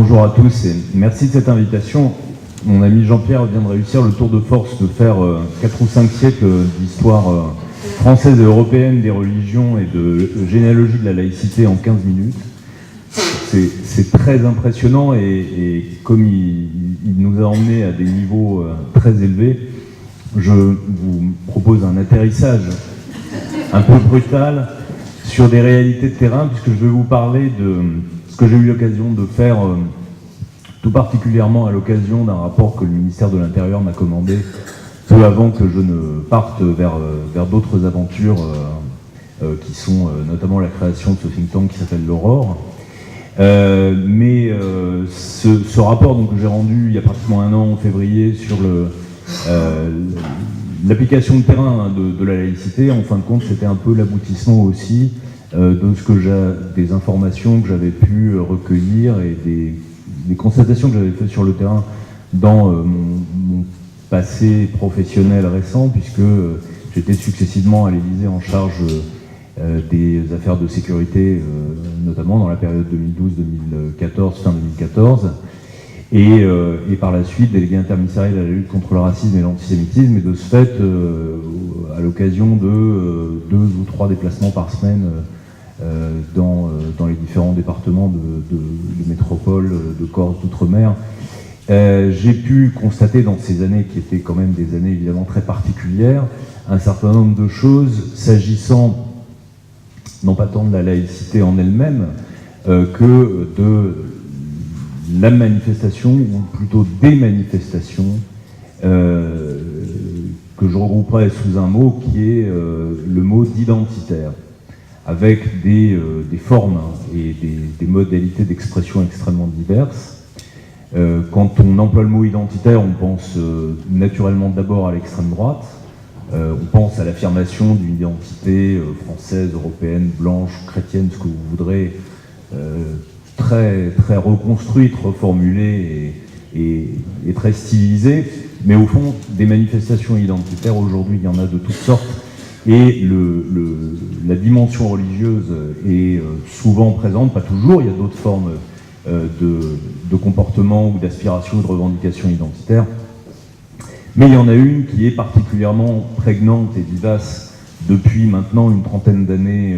Bonjour à tous et merci de cette invitation. Mon ami Jean-Pierre vient de réussir le tour de force de faire 4 ou 5 siècles d'histoire française et européenne des religions et de généalogie de la laïcité en 15 minutes. C'est très impressionnant et comme il nous a emmenés à des niveaux très élevés, je vous propose un atterrissage un peu brutal sur des réalités de terrain, puisque je vais vous parler de ce que j'ai eu l'occasion de faire, tout particulièrement à l'occasion d'un rapport que le ministère de l'Intérieur m'a commandé peu avant que je ne parte vers d'autres aventures qui sont notamment la création de ce think tank qui s'appelle l'Aurore. Ce rapport donc, que j'ai rendu il y a pratiquement un an, en février, sur l'application de terrain de la laïcité, en fin de compte, c'était un peu l'aboutissement aussi des informations que j'avais pu recueillir et des constatations que j'avais faites sur le terrain dans mon passé professionnel récent, puisque j'étais successivement à l'Élysée en charge des affaires de sécurité, notamment dans la période 2012-2014, fin 2014, et par la suite délégué interministériel à la lutte contre le racisme et l'antisémitisme, et de ce fait, à l'occasion de 2 ou 3 déplacements par semaine dans les différents départements de métropole, de Corse, d'outre-mer, j'ai pu constater dans ces années, qui étaient quand même des années évidemment très particulières, un certain nombre de choses s'agissant non pas tant de la laïcité en elle-même, que de la manifestation, ou plutôt des manifestations, que je regrouperai sous un mot qui est le mot d'identitaire, avec des formes et des modalités d'expression extrêmement diverses. Quand on emploie le mot identitaire, on pense naturellement d'abord à l'extrême droite. On pense à l'affirmation d'une identité française, européenne, blanche, chrétienne, ce que vous voudrez, très, très reconstruite, reformulée et très stylisée. Mais au fond, des manifestations identitaires, aujourd'hui, il y en a de toutes sortes. Et la dimension religieuse est souvent présente, pas toujours, il y a d'autres formes de comportement ou d'aspiration ou de revendication identitaire. Mais il y en a une qui est particulièrement prégnante et vivace depuis maintenant une trentaine d'années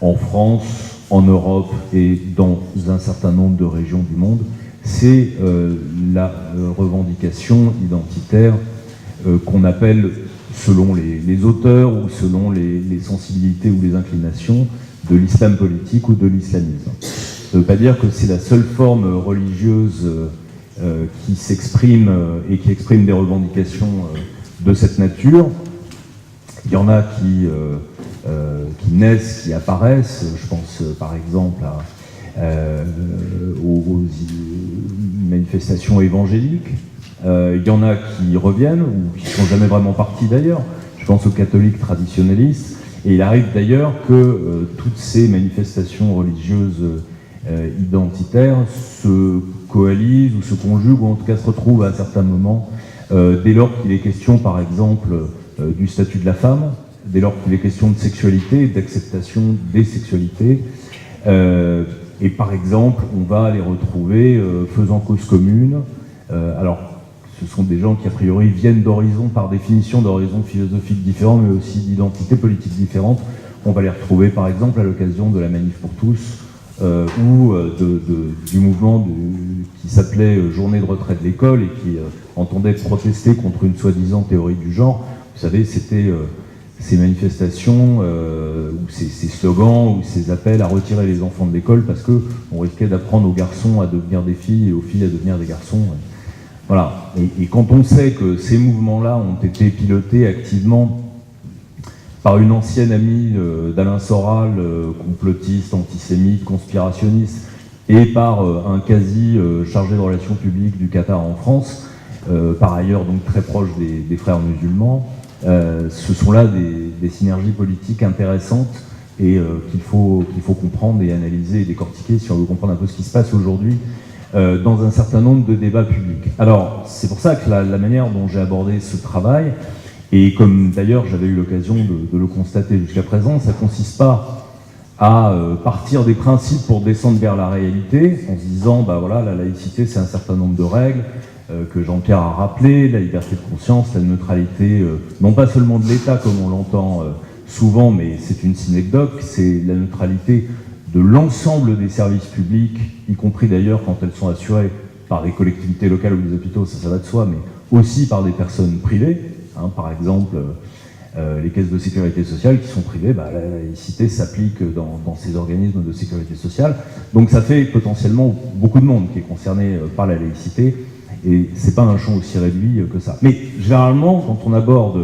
en France, en Europe et dans un certain nombre de régions du monde. C'est la revendication identitaire qu'on appelle, selon les auteurs ou selon les sensibilités ou les inclinations, de l'islam politique ou de l'islamisme. Ça ne veut pas dire que c'est la seule forme religieuse qui s'exprime et qui exprime des revendications de cette nature. Il y en a qui naissent, qui apparaissent. Je pense par exemple aux manifestations évangéliques. Il y en a qui reviennent ou qui ne sont jamais vraiment partis d'ailleurs. Je pense aux catholiques traditionnalistes. Et il arrive d'ailleurs que toutes ces manifestations religieuses identitaires se coalisent ou se conjuguent, ou en tout cas se retrouvent à certains moments, dès lors qu'il est question par exemple du statut de la femme, dès lors qu'il est question de sexualité, d'acceptation des sexualités, et par exemple on va les retrouver faisant cause commune. Alors ce sont des gens qui a priori viennent d'horizons, par définition d'horizons philosophiques différents, mais aussi d'identités politiques différentes. On va les retrouver par exemple à l'occasion de la Manif pour tous, ou du mouvement qui s'appelait Journée de retrait de l'école et qui entendait protester contre une soi-disant théorie du genre. Vous savez, c'était ces manifestations, ou ces slogans, ou ces appels à retirer les enfants de l'école parce qu'on risquait d'apprendre aux garçons à devenir des filles et aux filles à devenir des garçons. Voilà. Et quand on sait que ces mouvements-là ont été pilotés activement par une ancienne amie d'Alain Soral, complotiste, antisémite, conspirationniste, et par un quasi chargé de relations publiques du Qatar en France, par ailleurs donc très proche des frères musulmans, ce sont là des synergies politiques intéressantes et qu'il faut comprendre et analyser et décortiquer si on veut comprendre un peu ce qui se passe aujourd'hui dans un certain nombre de débats publics. Alors, c'est pour ça que la manière dont j'ai abordé ce travail, et comme d'ailleurs j'avais eu l'occasion de le constater jusqu'à présent, ça ne consiste pas à partir des principes pour descendre vers la réalité, en se disant, bah voilà, la laïcité, c'est un certain nombre de règles que Jean-Pierre a rappelé, la liberté de conscience, la neutralité, non pas seulement de l'État comme on l'entend souvent, mais c'est une synecdoque, c'est la neutralité de l'ensemble des services publics, y compris d'ailleurs quand elles sont assurées par des collectivités locales ou des hôpitaux, ça va de soi, mais aussi par des personnes privées, hein, par exemple les caisses de sécurité sociale qui sont privées, bah, la laïcité s'applique dans ces organismes de sécurité sociale, donc ça fait potentiellement beaucoup de monde qui est concerné par la laïcité, et c'est pas un champ aussi réduit que ça. Mais généralement, quand on aborde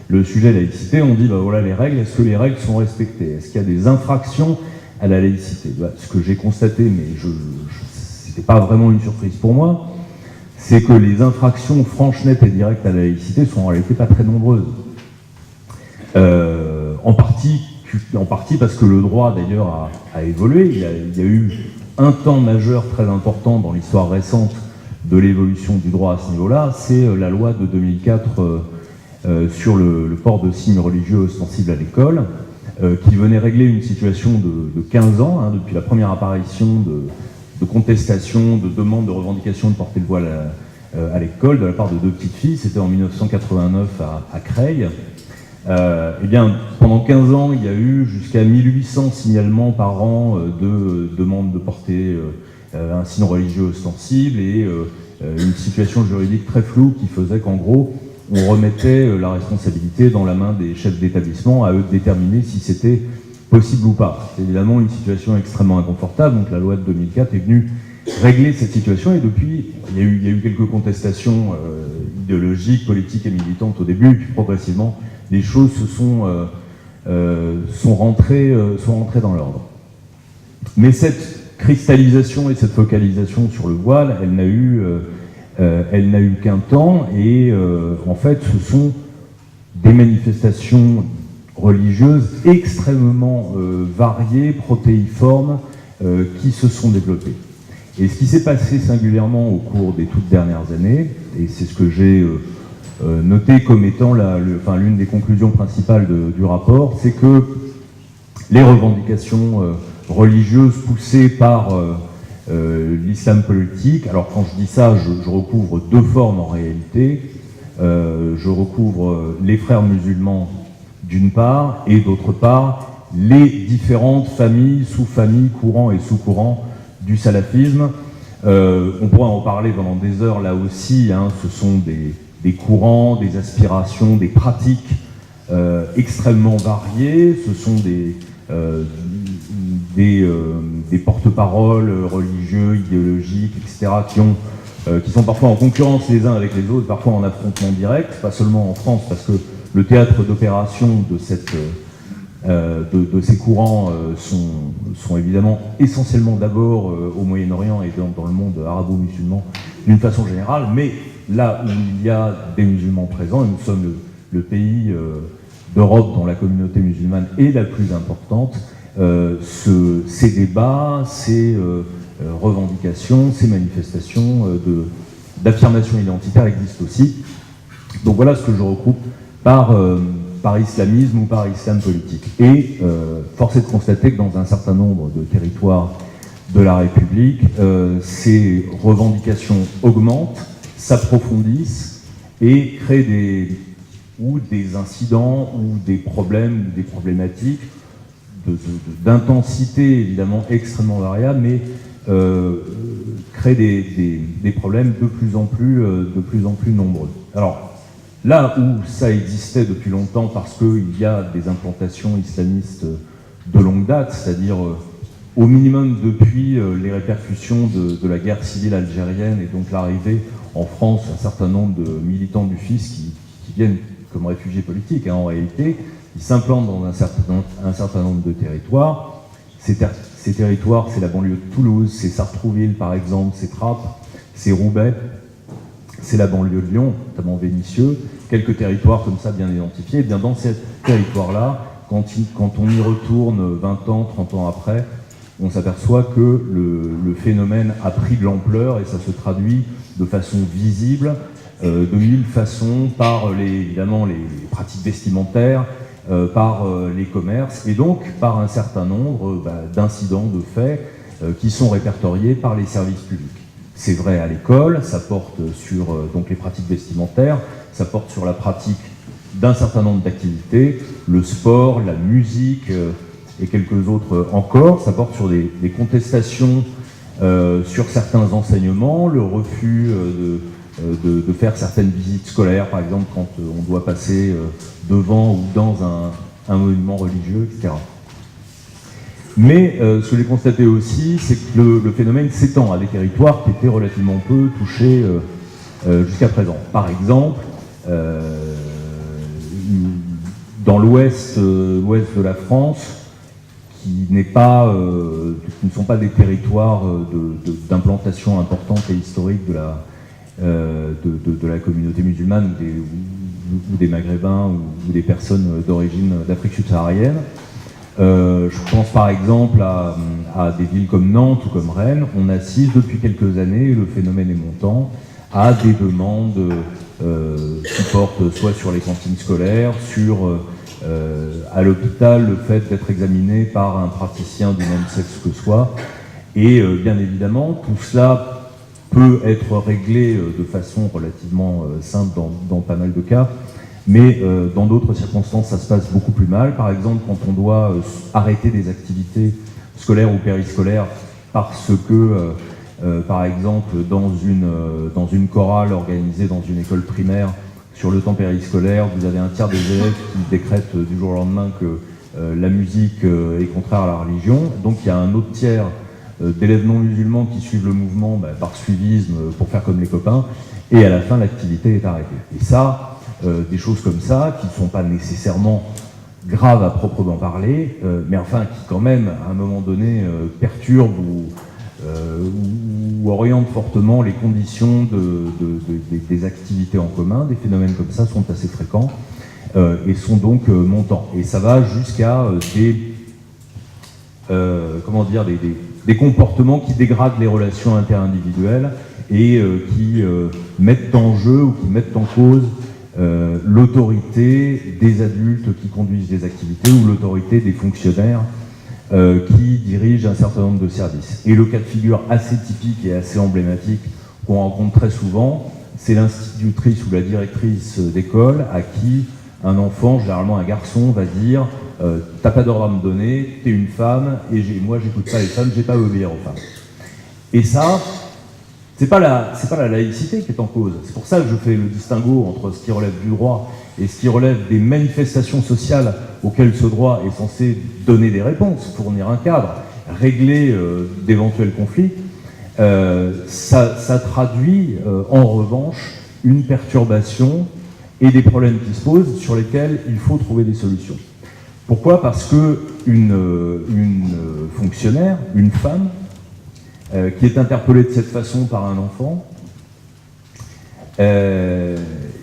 le sujet laïcité, on dit, bah voilà les règles, est-ce que les règles sont respectées? Est-ce qu'il y a des infractions à la laïcité? Bah, ce que j'ai constaté, mais c'était pas vraiment une surprise pour moi, c'est que les infractions franches, nettes et directes à la laïcité sont en réalité pas très nombreuses. En partie parce que le droit d'ailleurs a évolué. Il y a eu un temps majeur très important dans l'histoire récente de l'évolution du droit à ce niveau-là, c'est la loi de 2004 sur le port de signes religieux ostensibles à l'école, qui venait régler une situation de 15 ans, hein, depuis la première apparition de contestation, de demande de revendication de porter le voile à l'école de la part de 2 petites filles. C'était en 1989 à Creil. Eh bien, pendant 15 ans, il y a eu jusqu'à 1800 signalements par an de demandes de porter un signe religieux ostensible et une situation juridique très floue qui faisait qu'en gros, on remettait la responsabilité dans la main des chefs d'établissement, à eux de déterminer si c'était possible ou pas. C'est évidemment une situation extrêmement inconfortable, donc la loi de 2004 est venue régler cette situation, et depuis, il y a eu quelques contestations idéologiques, politiques et militantes au début, et puis progressivement, les choses sont rentrées dans l'ordre. Mais cette cristallisation et cette focalisation sur le voile, elle n'a eu qu'un temps, et en fait, ce sont des manifestations religieuses extrêmement variées, protéiformes, qui se sont développées. Et ce qui s'est passé singulièrement au cours des toutes dernières années, et c'est ce que j'ai noté comme étant l'une des conclusions principales du rapport, c'est que les revendications religieuses poussées par l'islam politique, alors quand je dis ça, je recouvre 2 formes en réalité. Je recouvre les frères musulmans d'une part, et d'autre part, les différentes familles, sous-familles, courants et sous-courants du salafisme. On pourra en parler pendant des heures là aussi, hein, ce sont des courants, des aspirations, des pratiques extrêmement variées, ce sont des porte-paroles religieux, idéologiques, etc., qui sont parfois en concurrence les uns avec les autres, parfois en affrontement direct, pas seulement en France, parce que le théâtre d'opération de ces courants sont évidemment essentiellement d'abord au Moyen-Orient et dans le monde arabo-musulman d'une façon générale, mais là où il y a des musulmans présents, et nous sommes le pays d'Europe dont la communauté musulmane est la plus importante, ces débats, ces revendications, ces manifestations d'affirmation identitaire existent aussi. Donc voilà ce que je regroupe par islamisme ou par islam politique. Et force est de constater que dans un certain nombre de territoires de la République, ces revendications augmentent, s'approfondissent et créent des incidents ou des problèmes ou des problématiques d'intensité évidemment extrêmement variable, mais créent des problèmes de plus en plus nombreux. Alors, là où ça existait depuis longtemps parce qu'il y a des implantations islamistes de longue date, c'est-à-dire au minimum depuis les répercussions de la guerre civile algérienne et donc l'arrivée en France d'un certain nombre de militants du FIS qui viennent comme réfugiés politiques, hein, en réalité, ils s'implantent dans un certain nombre de territoires. Ces territoires, c'est la banlieue de Toulouse, c'est Sartrouville par exemple, c'est Trappes, c'est Roubaix, c'est la banlieue de Lyon, notamment Vénissieux, quelques territoires comme ça bien identifiés. Et bien dans ces territoires-là, quand on y retourne 20 ans, 30 ans après, on s'aperçoit que le phénomène a pris de l'ampleur et ça se traduit de façon visible, de mille façons, par évidemment les pratiques vestimentaires, par les commerces et donc par un certain nombre d'incidents, de faits qui sont répertoriés par les services publics. C'est vrai à l'école, ça porte sur donc les pratiques vestimentaires, ça porte sur la pratique d'un certain nombre d'activités, le sport, la musique et quelques autres encore, ça porte sur des contestations sur certains enseignements, le refus de faire certaines visites scolaires, par exemple quand on doit passer devant ou dans un monument religieux, etc. Mais ce que j'ai constaté aussi, c'est que le phénomène s'étend à des territoires qui étaient relativement peu touchés jusqu'à présent. Par exemple, dans l'ouest de la France, qui ne sont pas des territoires d'implantation importante et historique de la communauté musulmane ou des Maghrébins ou des personnes d'origine d'Afrique subsaharienne. Je pense par exemple à des villes comme Nantes ou comme Rennes. On assiste depuis quelques années, le phénomène est montant, à des demandes qui portent soit sur les cantines scolaires, à l'hôpital, le fait d'être examiné par un praticien du même sexe que soi. Et bien évidemment, tout cela peut être réglé de façon relativement simple dans pas mal de cas, mais dans d'autres circonstances, ça se passe beaucoup plus mal. Par exemple, quand on doit arrêter des activités scolaires ou périscolaires parce que, par exemple, dans une chorale organisée dans une école primaire, sur le temps périscolaire, vous avez un tiers des élèves qui décrètent du jour au lendemain que la musique est contraire à la religion. Donc il y a un autre tiers d'élèves non musulmans qui suivent le mouvement par suivisme pour faire comme les copains, et à la fin l'activité est arrêtée. Et ça, des choses comme ça, qui ne sont pas nécessairement graves à proprement parler, mais enfin qui quand même, à un moment donné, perturbent ou orientent fortement les conditions des activités en commun. Des phénomènes comme ça sont assez fréquents et sont donc montants. Et ça va jusqu'à des comportements qui dégradent les relations interindividuelles et qui mettent en jeu ou qui mettent en cause l'autorité des adultes qui conduisent des activités ou l'autorité des fonctionnaires qui dirigent un certain nombre de services. Et le cas de figure assez typique et assez emblématique qu'on rencontre très souvent, c'est l'institutrice ou la directrice d'école à qui un enfant, généralement un garçon, va dire « t'as pas d'ordre à me donner, t'es une femme, et moi j'écoute pas les femmes, j'ai pas à obéir aux femmes ». Et ça, c'est pas la laïcité qui est en cause. C'est pour ça que je fais le distinguo entre ce qui relève du droit et ce qui relève des manifestations sociales auxquelles ce droit est censé donner des réponses, fournir un cadre, régler d'éventuels conflits. Ça traduit en revanche une perturbation et des problèmes qui se posent sur lesquels il faut trouver des solutions. Pourquoi ? Parce qu'une fonctionnaire, une femme, qui est interpellée de cette façon par un enfant,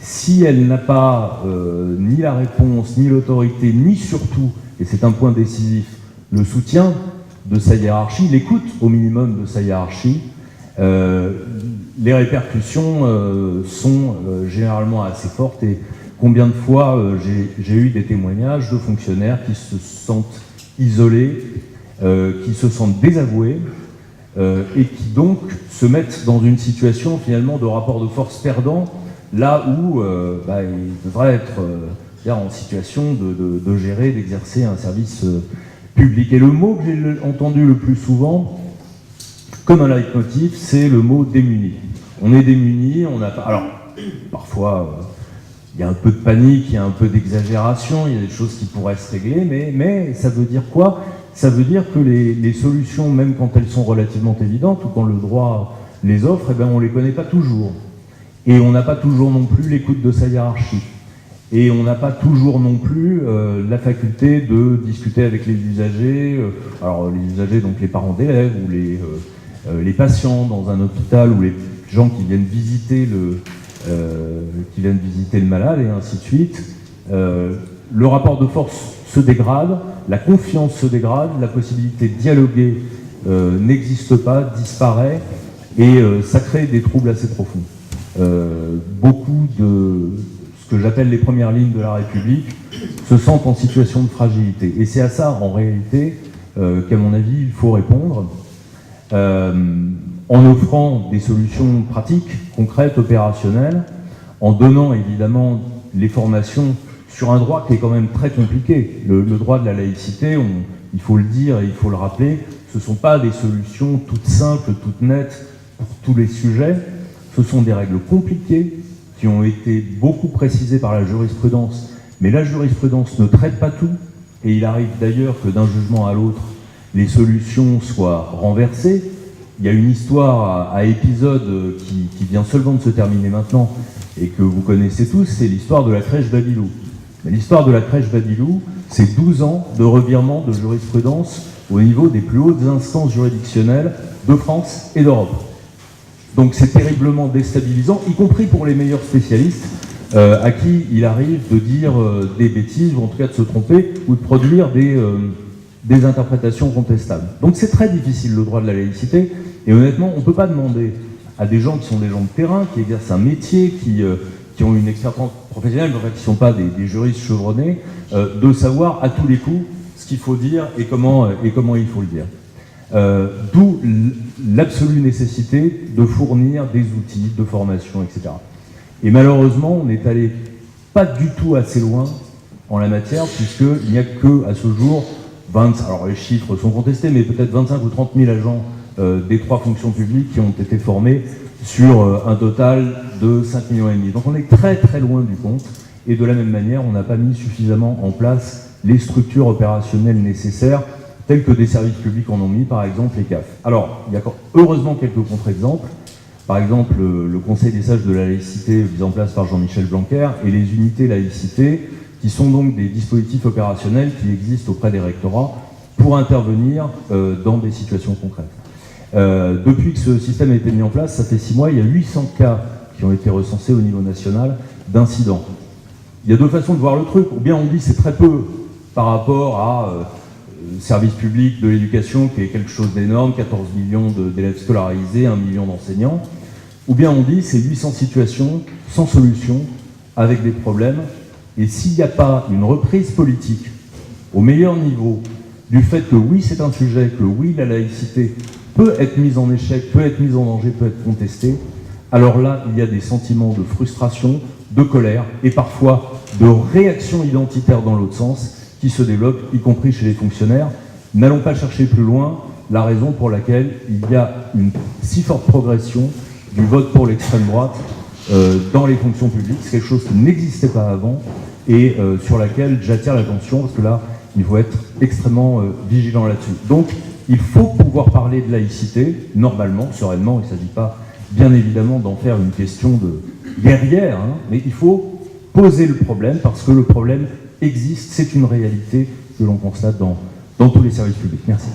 si elle n'a pas ni la réponse, ni l'autorité, ni surtout, et c'est un point décisif, le soutien de sa hiérarchie, l'écoute au minimum de sa hiérarchie, les répercussions sont généralement assez fortes. Et combien de fois j'ai eu des témoignages de fonctionnaires qui se sentent isolés, qui se sentent désavoués, et qui donc se mettent dans une situation finalement de rapport de force perdant, là où ils devraient être en situation de gérer, d'exercer un service public. Et le mot que j'ai entendu le plus souvent, comme un leitmotiv, c'est le mot démuni. On est démuni, on n'a pas... Alors, parfois, il y a un peu de panique, il y a un peu d'exagération, il y a des choses qui pourraient se régler, mais ça veut dire quoi ? Ça veut dire que les solutions, même quand elles sont relativement évidentes, ou quand le droit les offre, on ne les connaît pas toujours. Et on n'a pas toujours non plus l'écoute de sa hiérarchie. Et on n'a pas toujours non plus la faculté de discuter avec les usagers, alors les usagers, donc les parents d'élèves, ou les patients dans un hôpital, ou les gens qui viennent visiter le malade, et ainsi de suite. Le rapport de force se dégrade, la confiance se dégrade, la possibilité de dialoguer n'existe pas, disparaît, et ça crée des troubles assez profonds. Beaucoup de ce ce que j'appelle les premières lignes de la République, se sentent en situation de fragilité. Et c'est à ça, en réalité, qu'à mon avis, il faut répondre, en offrant des solutions pratiques, concrètes, opérationnelles, en donnant évidemment les formations sur un droit qui est quand même très compliqué. Le droit de la laïcité, il faut le dire et il faut le rappeler, ce ne sont pas des solutions toutes simples, toutes nettes pour tous les sujets, ce sont des règles compliquées qui ont été beaucoup précisées par la jurisprudence, mais la jurisprudence ne traite pas tout, et il arrive d'ailleurs que d'un jugement à l'autre, les solutions soient renversées. Il y a une histoire à épisode qui vient seulement de se terminer maintenant, et que vous connaissez tous, c'est l'histoire de la crèche Babilou. L'histoire de la crèche Babilou, c'est 12 ans de revirement de jurisprudence au niveau des plus hautes instances juridictionnelles de France et d'Europe. Donc c'est terriblement déstabilisant, y compris pour les meilleurs spécialistes, à qui il arrive de dire des bêtises, ou en tout cas de se tromper, ou de produire des interprétations contestables. Donc c'est très difficile le droit de la laïcité, et honnêtement, on ne peut pas demander à des gens qui sont des gens de terrain, qui exercent un métier, qui ont une expertise professionnelle, en fait, qui ne sont pas des juristes chevronnés, de savoir à tous les coups ce qu'il faut dire et comment il faut le dire. D'où l'absolue nécessité de fournir des outils de formation, etc. Et malheureusement, on n'est allé pas du tout assez loin en la matière, puisqu'il n'y a que, à ce jour, alors les chiffres sont contestés, mais peut-être 25 ou 30 000 agents des 3 fonctions publiques qui ont été formés sur un total de 5,5 millions. Donc on est très très loin du compte, et de la même manière, on n'a pas mis suffisamment en place les structures opérationnelles nécessaires, telles que des services publics en ont mis, par exemple les CAF. Alors, il y a heureusement quelques contre-exemples. Par exemple, le Conseil des sages de la laïcité mis en place par Jean-Michel Blanquer et les unités laïcité, qui sont donc des dispositifs opérationnels qui existent auprès des rectorats pour intervenir dans des situations concrètes. Depuis que ce système a été mis en place, ça fait 6 mois, il y a 800 cas qui ont été recensés au niveau national d'incidents. Il y a 2 façons de voir le truc. Ou bien on dit c'est très peu par rapport à service public de l'éducation qui est quelque chose d'énorme, 14 millions d'élèves scolarisés, 1 million d'enseignants. Ou bien on dit c'est 800 situations sans solution, avec des problèmes. Et s'il n'y a pas une reprise politique au meilleur niveau du fait que oui c'est un sujet, que oui la laïcité peut être mise en échec, peut être mise en danger, peut être contestée, alors là il y a des sentiments de frustration, de colère et parfois de réaction identitaire dans l'autre sens qui se développent, y compris chez les fonctionnaires. N'allons pas chercher plus loin la raison pour laquelle il y a une si forte progression du vote pour l'extrême droite dans les fonctions publiques. C'est quelque chose qui n'existait pas avant et sur laquelle j'attire l'attention parce que là, il faut être extrêmement vigilant là-dessus. Donc, il faut pouvoir parler de laïcité, normalement, sereinement. Il ne s'agit pas, bien évidemment, d'en faire une question de guerrière, hein, mais il faut poser le problème parce que le problème existe, c'est une réalité que l'on constate dans tous les services publics. Merci.